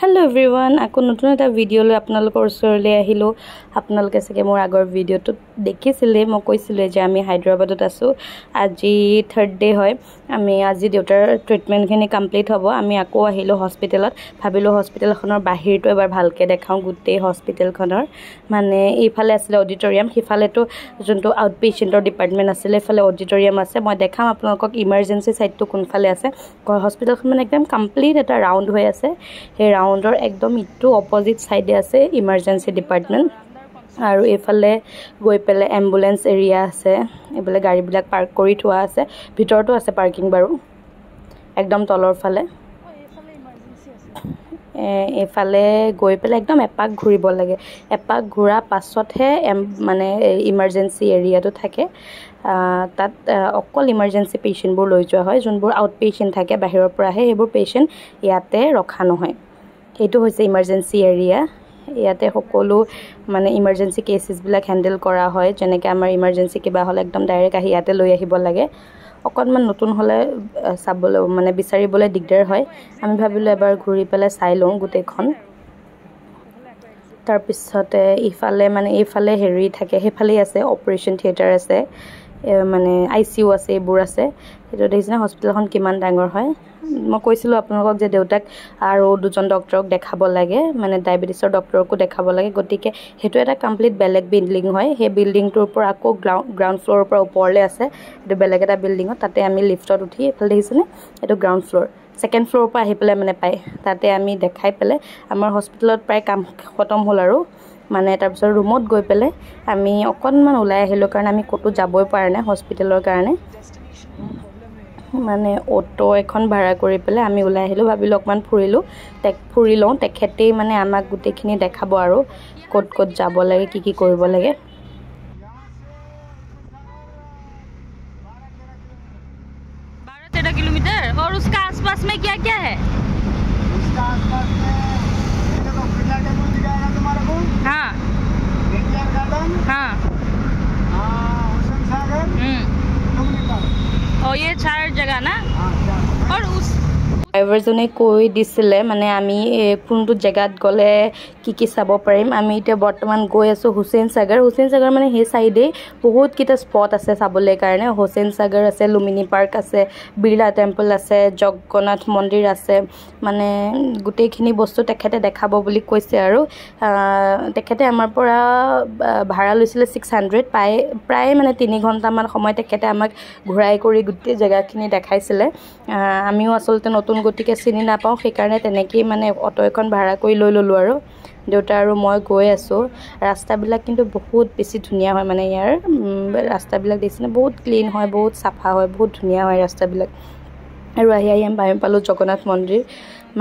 Hello everyone आको नतुन एटा video লৈ আপোনালোকৰ ওচৰলৈ আহিলো আপোনালোকে সকে মোৰ আগৰ ভিডিওটো দেখিছিলে মই কৈছিলে যে আমি হায়দৰাবাদত আছো আজি থাৰ্ড ডে হয় আমি আজি দেউতাৰ ট্ৰিটমেন্ট খিনি কমপ্লিট হ'ব আমি আকৌ আহিলো হস্পিটেলত ভাবিলো হস্পিটেলখনৰ বাহিৰটো এবাৰ ভালকে দেখাও গুটে হস্পিটেলখনৰ মানে এইফালে আছিল অডিটৰিয়াম হিফালেটো যোনটো আউট পেশেন্টৰ ডিপাৰ্টমেন্ট আছিল এফালে অডিটৰিয়াম আছে মই দেখাম আপোনালোকক ইমাৰ্জেন্সি সাইডটো কোনফালে আছে হস্পিটেলখন মানে একদম কমপ্লিট এটা ৰাউন্ড হৈ আছে হে राउंडर एकदम इटू अपोजिट साइडे আছে इमार्जेंसी डिपार्टमेंट আৰু এফালে গৈ পেলে এম্বুলেন্স এৰিয়া আছে এবেলে গাড়ী বিলাক পাৰ্ক কৰি থোৱা আছে ভিতৰটো আছে পাৰ্কিং বাৰু একদম তলৰ ফালে এফালে গৈ পেলে একদম এপাক ঘুৰিব লাগে এপাক ঘুৰা পাছতহে মানে ইমাৰ্জেন্সি এৰিয়াটো থাকে তাত অকল ইমাৰ্জেন্সি পেশেন্টবোৰ লৈ যোৱা হয় যোনবোৰ আউট পেশেন্ট থাকে বাহিৰৰ পৰা আহে হেবোৰ পেশেন্ট ইয়াতে ৰখা নহয় এইটো হৈছে ইমাৰ্জেন্সি এৰিয়া ইয়াতে সকলো মানে ইমাৰ্জেন্সি কেसेस বিলাক হ্যান্ডেল কৰা হয় যেনেকৈ আমাৰ ইমাৰ্জেন্সি কিবা হলে একদম ডাইৰেক্ট আহি ইয়াতে লৈ আহিব লাগে অকনমান নতুন হলে সাবলে মানে বিচাৰিবলে দিগদাৰ হয় আমি ভাবিলো এবাৰ ঘুৰি পেলে চাই লওঁ গুটেখন তাৰ পিছতে ইফালে মানে এইফালে হেৰি থাকে হেফালে আছে অপাৰেশন থিয়েটাৰ আছে মানে আইসিইউ আছে এবোৰ আছে এটো দেখিছেনে হস্পিটেলখন কিমান ডাঙৰ হয় মই কৈছিলো আপোনালোকক যে দেউতাক আৰু দুজন ডক্টৰক দেখাব লাগে মানে ডায়াবেটিছৰ ডক্টৰকো দেখাব লাগে গতিকে হেতু এটা কমপ্লিট বেলেগ বিল্ডিং হয় হে বিল্ডিংটোৰ পৰা আকৌ গ্ৰাউন্ড ফ্লোৰৰ পৰা ওপৰলে আছে এটো বেলেগ এটা বিল্ডিংত তাতে আমি লিফটত উঠি এফালে দেখিছেনে এটো গ্ৰাউন্ড ফ্লোৰ সেকেন্ড ফ্লোৰৰ পৰা আহি পেলে মানে পাই তাতে আমি দেখাই পেলে আমাৰ হস্পিটেলত প্ৰায় কাম খতম হ'ল আৰু মানে তাৰ পিছত ৰুমত গৈ পেলে আমি অকনমান ওলাই আহিলো কাৰণ আমি কতো যাবই পাৰা নাই হস্পিটেলৰ কাৰণে মানে অটো এখন ভাড়া কৰি পেলে আমি ওলাই আহিলো ভাবিলো অকমান ফুৰি লওঁ তেখেতেই মানে আমাক গুটেখিনি দেখাব আৰু কত কত যাব লাগে কি কৰিব লাগে 12-13 किलोमीटर और उसका आसपास में क्या-क्या है उसका आसपास में ये तो बिरला टेम्पल दिखाएगा तुम्हारे को हां एनटीआर गार्डन हां हुसैन सागर लुम्बिनी पार्क और ये चार जगह ना और उस ড্ৰাইভাৰজনে কৈ দিছিলে মানে আমি কোনটো জায়গাত গলে কি চাব পাৰিম আমি এতিয়া বৰ্তমান গৈ আছো হুসেন সাগৰ মানে হে সাইডে বহুত কিটা স্পট আছে চাবলৈ কাৰণে হুসেন সাগৰ আছে লুম্বিনী পাৰ্ক আছে বিৰলা টেম্পল আছে জগন্নাথ মন্দিৰ আছে মানে গুটেখিনি বস্তু তেখেতে দেখাব বুলি কৈছে আৰু তেখেতে আমাৰ পৰা ভাড়া লৈছিলে 600 প্ৰায় মানে 3 ঘণ্টা মান সময় তেখেতে আমাক ঘুৰাই কৰি গুটে জায়গাখিনি দেখাইছিলে আমিও আসলতে নতুন গতিকে চিনি না পাও সেই কাৰণে তেনেকি মানে অটো এখন ভাড়া কৰি লৈ ললো আৰু দেউতা আৰু মই গৈ আছো ৰাস্তাবিলাক কিন্তু বহুত বেছি ধুনিয়া হয় মানে ইয়াৰ ৰাস্তাবিলাক দেখিছেনে বহুত ক্লিন হয় বহুত সাফা হয় বহুত ধুনিয়া হয় ৰাস্তাবিলাক আৰু আহি আমি পালো জগন্নাথ মন্দিৰ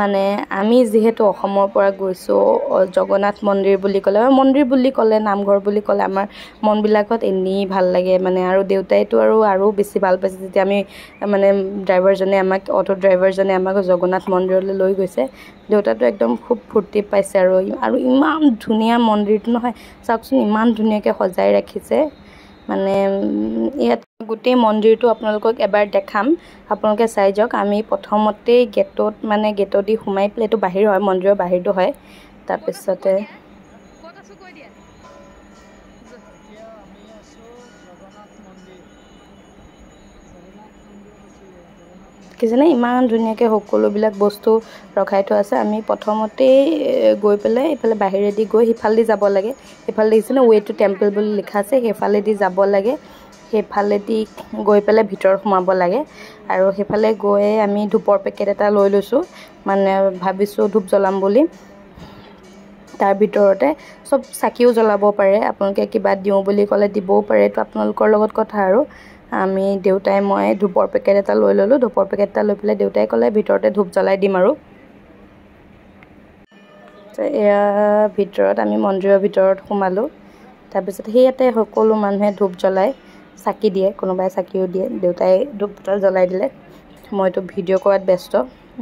মানে আমি যেহেতু অসমৰ পৰা গৈছো জগন্নাথ মন্দিৰ বুলি ক'লে নামঘৰ বুলি ক'লে আমাৰ মন বিলাকত এনি ভাল লাগে মানে আৰু দেউতাইটো আৰু বেছি ভাল পাইছে যেতিয়া আমি মানে ড্ৰাইভাৰজনে আমাক অটো ড্ৰাইভাৰজনে আমাক জগন্নাথ মন্দিৰলৈ লৈ গৈছে দেউতাটো একদম খুব ফূৰ্তি পাইছে আৰু ইমান ধুনিয়া মন্দিৰটো নহয় চাওকচোন ইমান ধুনিয়াকৈ সজাই ৰাখিছে মানে ইয়াত গুটে মন্দিৰটো আপোনালোকক এবাৰ দেখাম আপোনালোকে চাই যাওক আমি প্ৰথমতে গেটত দি সোমাই প্লেটো বাহিৰ হয় মন্দিৰৰ বাহিৰটো হয় তাৰ পিছতে কিজনে ইমান ধুনিয়াকৈ সকলোবিলাক বস্তু ৰখাই থোৱা আছে আমি প্ৰথমতে গৈ পেলে ইফালে বাহিৰেদি গৈ হিফালদি যাব লাগে ইফালে দেখিছেনে ৱে টু টেম্পল বুলি লিখা আছে হেফালেদি যাব লাগে হেফালেদি গৈ পেলে ভিতৰ সোমাব লাগে আৰু হেফালে গৈ আমি ধূপৰ পেকেট এটা লৈ লৈছো মানে ভাবিছো ধূপ জ্বলাম বুলি তাৰ ভিতৰতে সব চাকিও জ্বলাব পাৰে আপোনালোকে কিবা দিও বুলি ক'লে দিবও পাৰে তো আপোনালোকৰ লগত কথা আৰু আমি দেউতাই মই ধূপৰ পেকেট এটা লৈ ললো ধূপৰ পেকেট এটা লৈ পেলে দেউতাই ক'লে ভিতৰতে ধূপ জ্বলাই দিম আৰু এয়া ভিতৰত আমি মন্দিৰৰ ভিতৰত সোমালো তাৰ পিছত হেয়াতে সকলো মানুহে ধূপ জ্বলাই চাকি দিয়ে কোনোবাই চাকিও দিয়ে দেউতাই ধূপ জ্বলাই দিলে মইতো ভিডিও কৰাত ব্যস্ত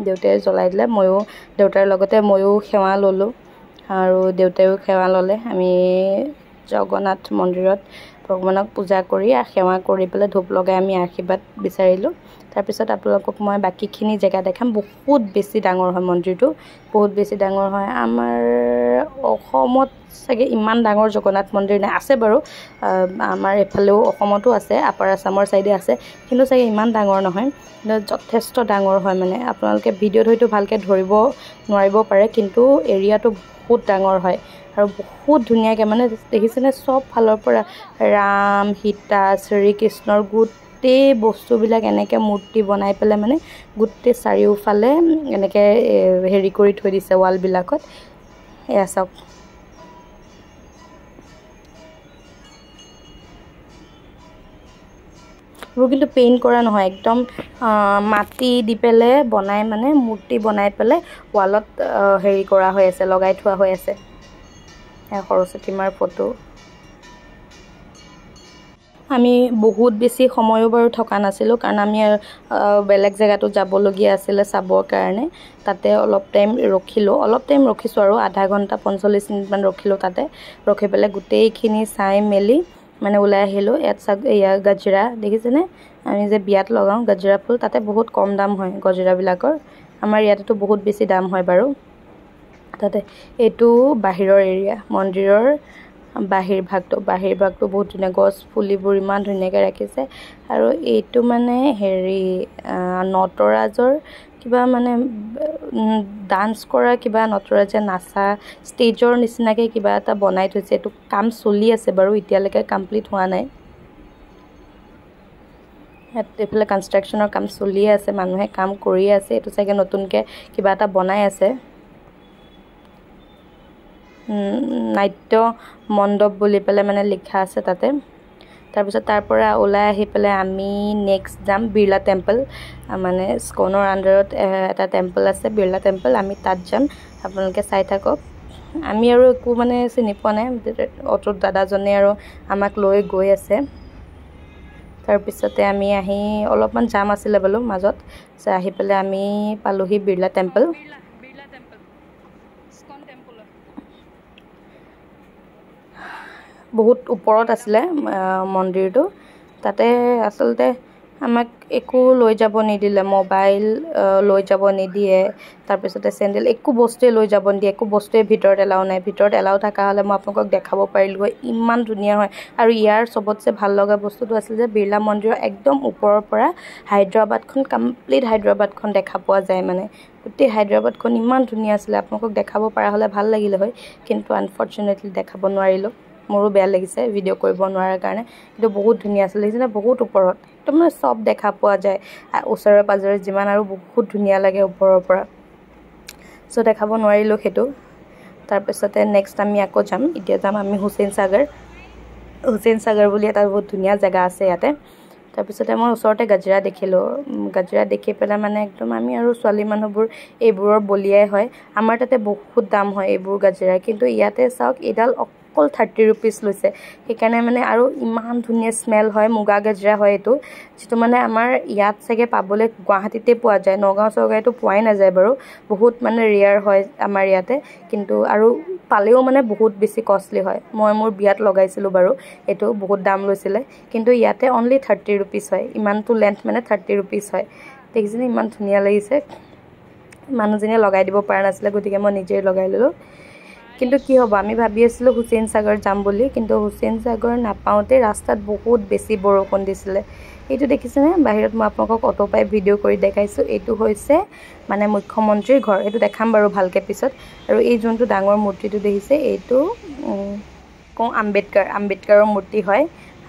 দেউতাই জ্বলাই দিলে ময়ো দেউতাৰ লগতে ময়ো সেৱা ললো আৰু দেউতাইও সেৱা ললে আমি জগন্নাথ মন্দিৰত ভগৱানক পূজা কৰি সেৱা কৰি পেলাই ধূপ লগাই আমি আশীৰ্বাদ বিচাৰিলোঁ। তাৰপিছত আপোনালোকক মই বাকীখিনি জেগা দেখাম। বহুত বেছি ডাঙৰ হয় মন্দিৰটো, বহুত বেছি ডাঙৰ হয়। আমাৰ অসমত চাগে ইমান ডাঙৰ জগন্নাথ মন্দিৰ নাই, আছে বাৰু আমাৰ এইফালেও অসমতো আছে, আপাৰ আছামৰ ছাইডে আছে, কিন্তু চাগে ইমান ডাঙৰ নহয়, যথেষ্ট ডাঙৰ হয়। মানে আপোনালোকে ভিডিঅ'ত হয়তো ভালকৈ ধৰিব নোৱাৰিব পাৰে, কিন্তু এৰিয়াটো বহুত ডাঙৰ হয় আৰু বহুত ধুনীয়াকৈ মানে দেখিছেনে চব ফালৰ পৰা ৰাম, সীতা, শ্ৰীকৃষ্ণৰ গোটেই বস্তুবিলাক এনেকৈ মূৰ্তি বনাই পেলাই মানে গোটেই চাৰিওফালে এনেকৈ হেৰি কৰি থৈ দিছে ৱালবিলাকত। এয়া চাওক, এইবোৰ কিন্তু পেইণ্ট কৰা নহয়, একদম মাটি দি পেলাই বনাই মানে মূৰ্তি বনাই পেলাই ৱালত হেৰি কৰা হৈ আছে, লগাই থোৱা হৈ আছে। এয়া সৰস্বতী মাৰ ফটো। আমি বহুত বেছি সময়ো বাৰু থকা নাছিলোঁ, কাৰণ আমি বেলেগ জেগাতো যাবলগীয়া আছিলে চাবৰ কাৰণে। তাতে অলপ টাইম ৰখিছোঁ আৰু আধা ঘণ্টা 45 মিনিটমান ৰখিলোঁ তাতে। ৰখি পেলাই গোটেইখিনি চাই মেলি মানে ওলাই আহিলোঁ। ইয়াত চাওক, এয়া গজৰা দেখিছেনে, আমি যে বিয়াত লগাওঁ গজৰা ফুল, তাতে বহুত কম দাম হয় গজৰাবিলাকৰ। আমাৰ ইয়াতেতো বহুত বেছি দাম হয় বাৰু তাতে। এইটো বাহিৰৰ এৰিয়া, মন্দিৰৰ বাহিৰ ভাগটো বহুত ধুনীয়া, গছ পুলিবোৰ ইমান ধুনীয়াকৈ ৰাখিছে। আৰু এইটো মানে হেৰি নটৰাজৰ কিবা মানে ডান্স কৰা, কিবা নটৰাজে নাচা ষ্টেজৰ নিচিনাকৈ কিবা এটা বনাই থৈছে। এইটো কাম চলি আছে বাৰু, এতিয়ালৈকে কমপ্লিট হোৱা নাই। এইফালে কনষ্ট্ৰাকশ্যনৰ কাম চলিয়ে আছে, মানুহে কাম কৰিয়ে আছে। এইটো চাগে নতুনকৈ কিবা এটা বনাই আছে। নাট্য মণ্ডপ বুলি পেলাই মানে লিখা আছে তাতে। তাৰপিছত তাৰ পৰা ওলাই আহি পেলাই আমি নেক্সট যাম বিৰলা টেম্পল, মানে স্কনৰ আণ্ডাৰত এটা টেম্পল আছে বিৰলা টেম্পল, আমি তাত যাম। আপোনালোকে চাই থাকক। আমি আৰু একো মানে চিনি পোৱা নাই, অটোত দাদাজনে আৰু আমাক লৈ গৈ আছে। তাৰপিছতে আমি আহি অলপমান জাম আছিলে বোলো মাজত, আহি পেলাই আমি পালোহি বিৰলা টেম্পল। বহুত ওপৰত আছিলে মন্দিৰটো। তাতে আচলতে আমাক একো লৈ যাব নিদিলে, মোবাইল লৈ যাব নিদিয়ে, তাৰপিছতে চেণ্ডেল, একো বস্তুৱে লৈ যাব নিদিয়ে, একো বস্তুৱে ভিতৰত এলাও নাই। ভিতৰত এলাও থকা হ'লে মই আপোনালোকক দেখাব পাৰিলোঁ হয়, ইমান ধুনীয়া হয়। আৰু ইয়াৰ চবতছে ভাল লগা বস্তুটো আছিল যে বিৰলা মন্দিৰৰ একদম ওপৰৰ পৰা হায়দৰাবাদখন, কমপ্লিট হায়দৰাবাদখন দেখা পোৱা যায়। মানে গোটেই হায়দৰাবাদখন ইমান ধুনীয়া আছিলে, আপোনালোকক দেখাব পৰা হ'লে ভাল লাগিলে হয়, কিন্তু আনফৰ্চুনেটলি দেখাব নোৱাৰিলোঁ। মোৰো বেয়া লাগিছে ভিডিঅ' কৰিব নোৱাৰাৰ কাৰণে, কিন্তু বহুত ধুনীয়া আছিলে। দেখিছেনে বহুত ওপৰত, একদম মানে চব দেখা পোৱা যায় ওচৰে পাজৰে যিমান, আৰু বহুত ধুনীয়া লাগে ওপৰৰ পৰা। চ' দেখাব নোৱাৰিলোঁ সেইটো। তাৰপিছতে নেক্সট আমি আকৌ যাম, এতিয়া যাম আমি হুছেইন সাগৰ বুলি এটা বহুত ধুনীয়া জেগা আছে ইয়াতে। তাৰপিছতে মই ওচৰতে গজৰা দেখিলোঁ, গজৰা দেখি পেলাই মানে একদম আমি আৰু ছোৱালী মানুহবোৰ এইবোৰৰ বলিয়াই হয়। আমাৰ তাতে বহুত দাম হয় এইবোৰ গজৰা, কিন্তু ইয়াতে চাওক এইডাল অকল 30 ৰুপিজ লৈছে। সেইকাৰণে মানে আৰু ইমান ধুনীয়া স্মেল হয়, মুগা গজৰা হয় এইটো, যিটো মানে আমাৰ ইয়াত চাগে পাবলৈ গুৱাহাটীতে পোৱা যায়, নগাঁও চগাঁৱতো পোৱাই নাযায় বাৰু, বহুত মানে ৰেয়াৰ হয় আমাৰ ইয়াতে। কিন্তু আৰু পালেও মানে বহুত বেছি কষ্টলি হয়। মই মোৰ বিয়াত লগাইছিলোঁ বাৰু, এইটো বহুত দাম লৈছিলে, কিন্তু ইয়াতে অনলি 30 ৰুপিজ হয়। ইমানটো লেন্থ মানে 30 ৰুপিজ হয়। দেখিছেনে ইমান ধুনীয়া লাগিছে। মানুহজনীয়ে লগাই দিব পৰা নাছিলে, গতিকে মই নিজেই লগাই ল'লোঁ। কিন্তু কি হ'ব, আমি ভাবি আছিলোঁ হুছেইন সাগৰ যাম বুলি, কিন্তু হুছেইন সাগৰ নাপাওঁতে ৰাস্তাত বহুত বেছি বৰষুণ দিছিলে। এইটো দেখিছেনে, বাহিৰত মই আপোনালোকক অটো পাই ভিডিঅ' কৰি দেখাইছোঁ। এইটো হৈছে মানে মুখ্যমন্ত্ৰীৰ ঘৰ, এইটো দেখাম বাৰু ভালকৈ পিছত। আৰু এই যোনটো ডাঙৰ মূৰ্তিটো দেখিছে, এইটো আম্বেদকাৰৰ মূৰ্তি হয়।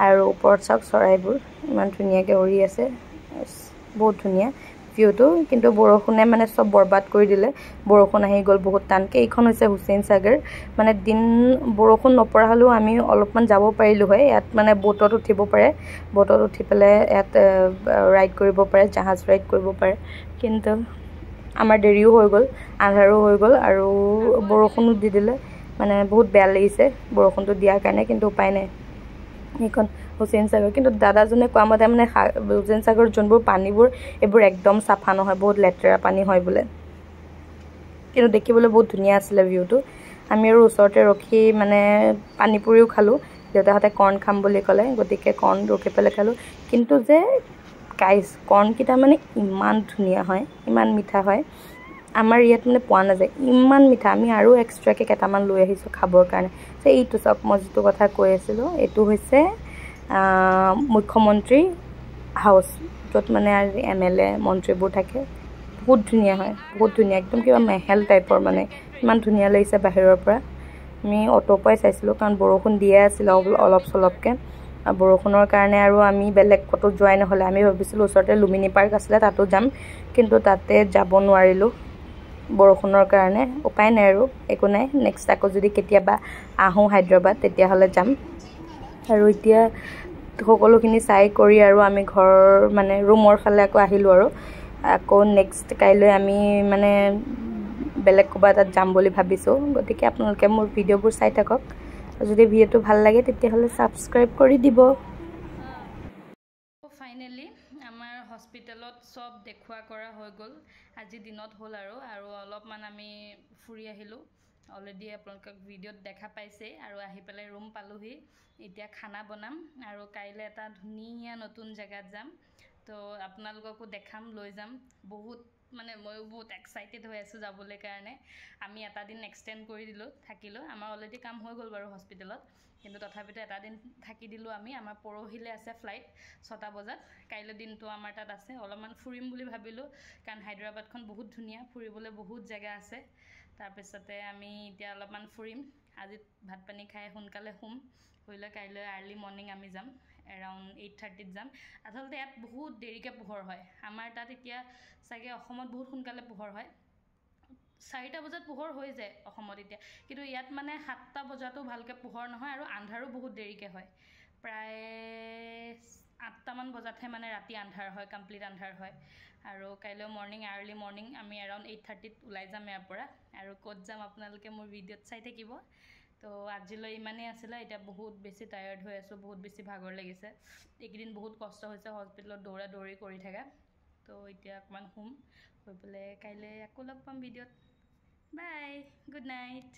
আৰু ওপৰত চাওক চৰাইবোৰ ইমান ধুনীয়াকৈ উৰি আছে, বহুত ধুনীয়া ভিউটো। কিন্তু বৰষুণে মানে চব বৰবাদ কৰি দিলে, বৰষুণ আহি গ'ল বহুত টানকৈ। এইখন হৈছে হুছেইন সাগৰ, মানে বৰষুণ নপৰা হ'লেও আমি অলপমান যাব পাৰিলোঁ হয়। ইয়াত মানে বোটত উঠিব পাৰে, বোটত উঠি পেলাই ইয়াত ৰাইড কৰিব পাৰে, জাহাজ ৰাইড কৰিব পাৰে। কিন্তু আমাৰ দেৰিও হৈ গ'ল, আন্ধাৰো হৈ গ'ল, আৰু বৰষুণো দি দিলে, মানে বহুত বেয়া লাগিছে বৰষুণটো দিয়াৰ কাৰণে, কিন্তু উপায় নাই। এইখন হুছেইন সাগৰ, কিন্তু দাদাজনে কোৱা মতে মানে হুছেইন সাগৰ যোনবোৰ পানীবোৰ, এইবোৰ একদম চাফা নহয়, বহুত লেতেৰা পানী হয় বোলে। কিন্তু দেখিবলৈ বহুত ধুনীয়া আছিলে ভিউটো। আমি আৰু ওচৰতে ৰখি মানে পানী পুৰিও খালোঁ, দেউতাহঁতে কৰ্ণ খাম বুলি ক'লে, গতিকে কৰ্ণ ৰখি পেলাই খালোঁ। কিন্তু যে গাইজ কৰ্ণকেইটা মানে ইমান ধুনীয়া হয়, ইমান মিঠা হয়, আমাৰ ইয়াত মানে পোৱা নাযায়, ইমান মিঠা। আমি আৰু এক্সট্ৰাকৈ কেইটামান লৈ আহিছোঁ খাবৰ কাৰণে। যে এইটো চাওক, মই যিটো কথা কৈ আছিলোঁ, এইটো হৈছে মুখ্যমন্ত্ৰী হাউচ, য'ত মানে MLA মন্ত্ৰীবোৰ থাকে। বহুত ধুনীয়া হয়, বহুত ধুনীয়া, একদম কিবা মেহেল টাইপৰ, মানে ইমান ধুনীয়া লাগিছে বাহিৰৰ পৰা। আমি অ'টোৰ পৰাই চাইছিলোঁ, কাৰণ বৰষুণ দিয়ে আছিলে অলপ চলপকৈ। বৰষুণৰ কাৰণে আৰু আমি বেলেগ ক'তো যোৱাই নহ'লে। আমি ভাবিছিলোঁ ওচৰতে লুমিনি পাৰ্ক আছিলে, তাতো যাম, কিন্তু তাতে যাব নোৱাৰিলোঁ বৰষুণৰ কাৰণে। উপায় নাই আৰু, একো নাই, নেক্সট আকৌ যদি কেতিয়াবা আহোঁ হায়দৰাবাদ তেতিয়াহ'লে যাম। আৰু এতিয়া সকলোখিনি চাই কৰি আৰু আমি ঘৰ মানে ৰুমৰ ফালে আকৌ আহিলোঁ। আৰু আকৌ নেক্সট কাইলৈ আমি মানে বেলেগ ক'ৰবাত তাত যাম বুলি ভাবিছোঁ। গতিকে আপোনালোকে মোৰ ভিডিঅ'বোৰ চাই থাকক। যদি ভিডিঅ'টো ভাল লাগে তেতিয়াহ'লে ছাবস্ক্ৰাইব কৰি দিব। ফাইনেলি আমাৰ হস্পিটেলত চব দেখুওৱা কৰা হৈ গ'ল। আজি দিনত হ'ল আৰু অলপমান আমি ফুৰি আহিলোঁ। অলৰেডি আপোনালোকক ভিডিঅ'ত দেখা পাইছেই। আৰু আহি পেলাই ৰুম পালোহি। এতিয়া খানা বনাম আৰু কাইলৈ এটা ধুনীয়া নতুন জেগাত যাম। তো আপোনালোককো দেখাম, লৈ যাম। বহুত মানে ময়ো বহুত এক্সাইটেড হৈ আছোঁ যাবলৈ কাৰণে। আমি এটা দিন এক্সটেণ্ড কৰি থাকিলোঁ। আমাৰ অলৰেডি কাম হৈ গ'ল বাৰু হস্পিটেলত, কিন্তু তথাপিতো এটা দিন থাকি দিলোঁ আমি। আমাৰ পৰহিলৈ আছে ফ্লাইট 6টা বজাত। কাইলৈ দিনটো আমাৰ তাত আছে। অলপমান ফুৰিম বুলি ভাবিলোঁ, কাৰণ হায়দৰাবাদখন বহুত ধুনীয়া, ফুৰিবলৈ বহুত জেগা আছে। তাৰপিছতে আমি এতিয়া অলপমান ফুৰিম। আজি ভাত পানী খাই সোনকালে শুম, শুই লৈ কাইলৈ আৰ্লি মৰ্ণিং আমি যাম, এৰাউণ্ড 8:30ত যাম। আচলতে ইয়াত বহুত দেৰিকৈ পোহৰ হয়। আমাৰ তাত এতিয়া চাগে অসমত বহুত সোনকালে পোহৰ হয়, 4টা বজাত পোহৰ হৈ যায় অসমত এতিয়া, কিন্তু ইয়াত মানে 7টা বজাতো ভালকৈ পোহৰ নহয়, আৰু আন্ধাৰো বহুত দেৰিকৈ হয়। প্ৰায় 8টামান বজাতহে মানে ৰাতি আন্ধাৰ হয়, কমপ্লিট আন্ধাৰ হয়। আৰু কাইলৈ মৰ্ণিং আৰ্লি মৰ্ণিং আমি এৰাউণ্ড 8:30ত ওলাই যাম ইয়াৰ পৰা। আৰু ক'ত যাম আপোনালোকে মোৰ ভিডিঅ'ত চাই থাকিব। তো আজিলৈ ইমানেই আছিলে। এতিয়া বহুত বেছি টায়াৰ্ড হৈ আছোঁ, বহুত বেছি ভাগৰ লাগিছে। এইকেইদিন বহুত কষ্ট হৈছে হস্পিটেলত দৌৰা দৌৰি কৰি থকা। তো এতিয়া অকণমান শুম, শুই পেলাই কাইলৈ আকৌ লগ পাম ভিডিঅ'ত। বাই, গুড নাইট।